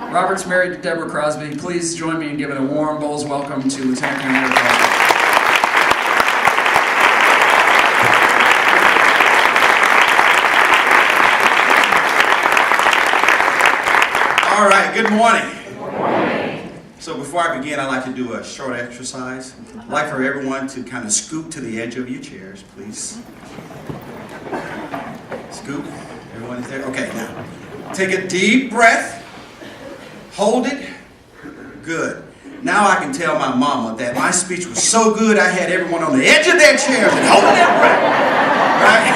Robert's married to Deborah Crosby. Please join me in giving a warm Bolles welcome to Lieutenant Commander Crosby. All right, good morning. Good morning. So before I begin, I'd like to do a short exercise. I'd like for everyone to kind of scoot to the edge of your chairs, please. Scoot. Everyone is there? Okay, now take a deep breath. Hold it. Good. Now I can tell my mama that my speech was so good I had everyone on the edge of their chairs and holding their breath. Right?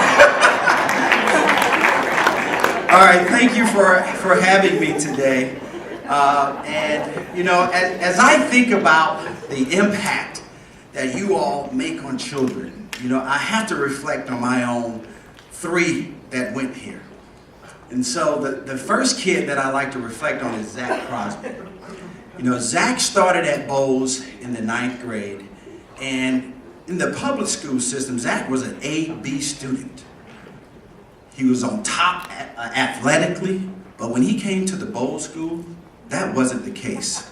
All right, thank you for having me today. And, you know, as I think about the impact that you all make on children, you know, I have to reflect on my own 3 that went here. And so the first kid that I like to reflect on is Zach Crosby. You know, Zach started at Bolles in the 9th grade, and in the public school system, Zach was an A-B student. He was on top athletically, but when he came to the Bolles school, that wasn't the case.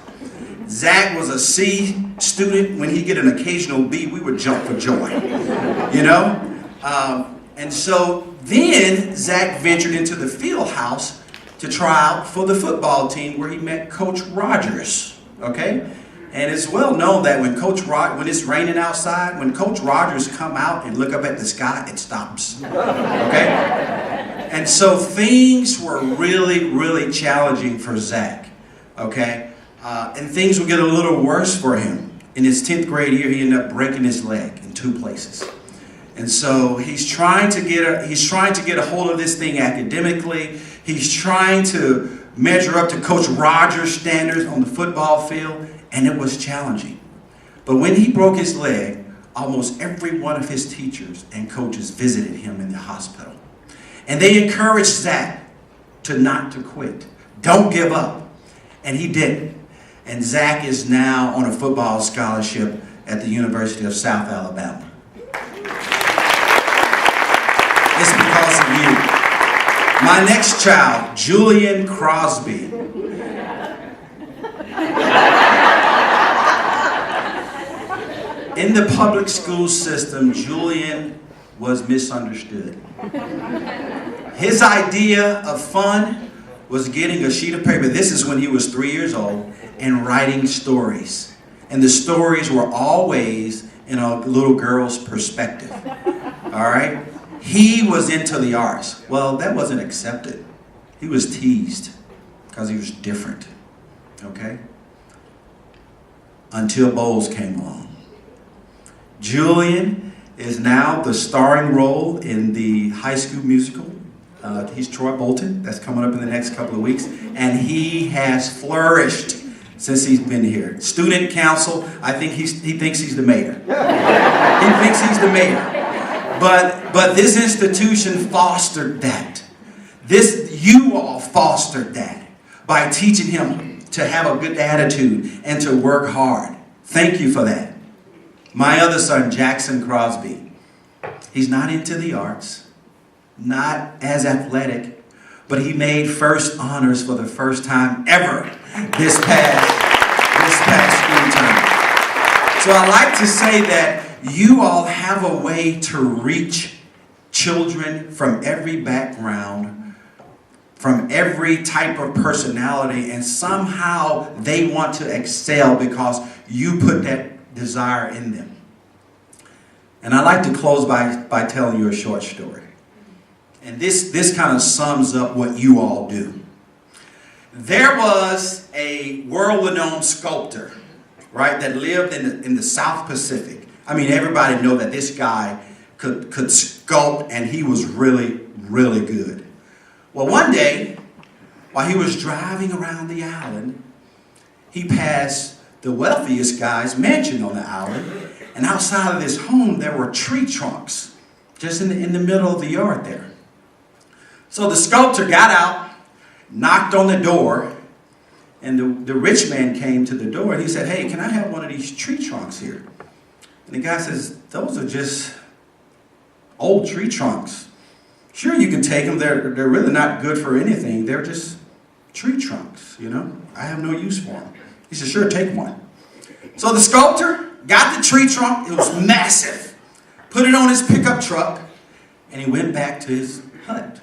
Zach was a C student. When he get an occasional B, we would jump for joy, you know? And so then Zach ventured into the field house to try out for the football team where he met Coach Rogers, okay? And it's well known that when it's raining outside, when Coach Rogers come out and look up at the sky, it stops, okay? And so things were really, really challenging for Zach, okay? And things would get a little worse for him. In his 10th grade year, he ended up breaking his leg in 2 places. And so he's trying to get a hold of this thing academically. He's trying to measure up to Coach Rogers' standards on the football field, and it was challenging. But when he broke his leg, almost every one of his teachers and coaches visited him in the hospital. And they encouraged Zach not to quit. Don't give up. And he didn't. And Zach is now on a football scholarship at the University of South Alabama. It's because of you. My next child, Julian Crosby. In the public school system, Julian was misunderstood. His idea of fun was getting a sheet of paper, this is when he was 3 years old, and writing stories. And the stories were always in a little girl's perspective. All right? He was into the arts. Well, that wasn't accepted. He was teased because he was different. Okay? Until Bolles came along. Julian is now the starring role in the High School Musical. He's Troy Bolton. That's coming up in the next couple of weeks. And he has flourished since he's been here. Student council, I think he thinks he's the mayor. He thinks he's the mayor. But this institution fostered that. You all fostered that by teaching him to have a good attitude and to work hard. Thank you for that. My other son, Jackson Crosby, he's not into the arts, not as athletic, but he made first honors for the first time ever this past school term. So I like to say that you all have a way to reach children from every background, from every type of personality, and somehow they want to excel because you put that desire in them. And I'd like to close by telling you a short story. And this kind of sums up what you all do. There was a world-renowned sculptor, right, that lived in the South Pacific. I mean, everybody know that this guy could sculpt, and he was really, really good. Well, one day, while he was driving around the island, he passed the wealthiest guy's mansion on the island, and outside of his home, there were tree trunks, just in the middle of the yard there. So the sculptor got out, knocked on the door, and the rich man came to the door, and he said, "Hey, can I have one of these tree trunks here?" And the guy says, "Those are just old tree trunks. Sure, you can take them. They're really not good for anything. They're just tree trunks, you know. I have no use for them. He said, sure, take one. So the sculptor got the tree trunk. It was massive. Put it on his pickup truck, and he went back to his hut.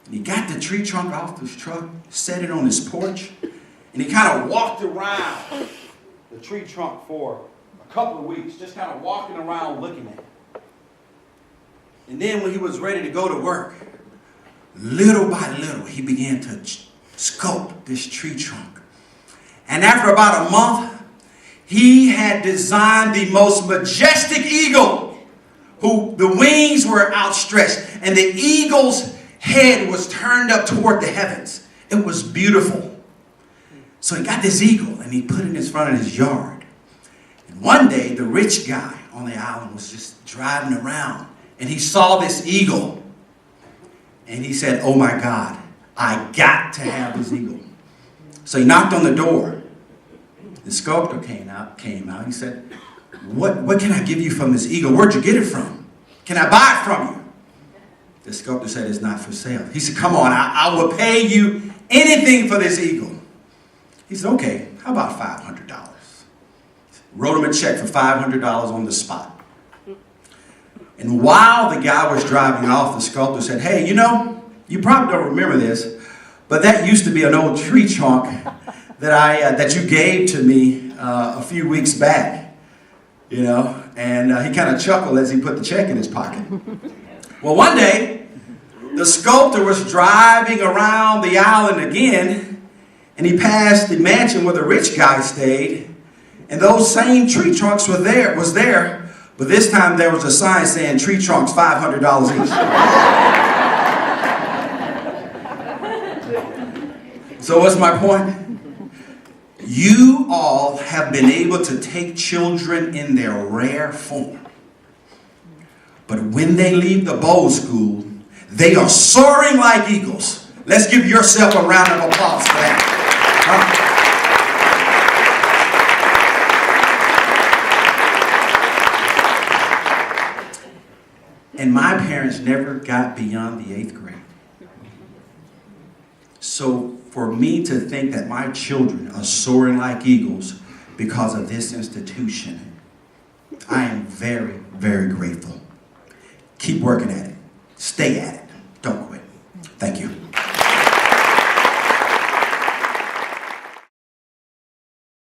And he got the tree trunk off his truck, set it on his porch, and he kind of walked around the tree trunk for a couple of weeks, just kind of walking around looking at it. And then when he was ready to go to work, little by little, he began to sculpt this tree trunk. And after about a month, he had designed the most majestic eagle, who the wings were outstretched, and the eagle's head was turned up toward the heavens. It was beautiful. So he got this eagle, and he put it in front of his yard. And one day, the rich guy on the island was just driving around, and he saw this eagle. And he said, oh my God, I got to have this eagle. So he knocked on the door. The sculptor came out. He said, what can I give you from this eagle? Where'd you get it from? Can I buy it from you? The sculptor said, it's not for sale. He said, come on, I will pay you anything for this eagle. He said, okay, how about $500? Wrote him a check for $500 on the spot. And while the guy was driving off, the sculptor said, hey, you know, you probably don't remember this, but that used to be an old tree trunk that you gave to me a few weeks back, you know. And he kind of chuckled as he put the check in his pocket. Well, one day, the sculptor was driving around the island again, and he passed the mansion where the rich guy stayed, and those same tree trunks was there, but this time there was a sign saying tree trunks $500 each. So what's my point? You all have been able to take children in their rare form. But when they leave the Bolles School, they are soaring like eagles. Let's give yourself a round of applause for that. And my parents never got beyond the 8th grade. So for me to think that my children are soaring like eagles because of this institution, I am very, very grateful. Keep working at it. Stay at it. Don't quit. Thank you.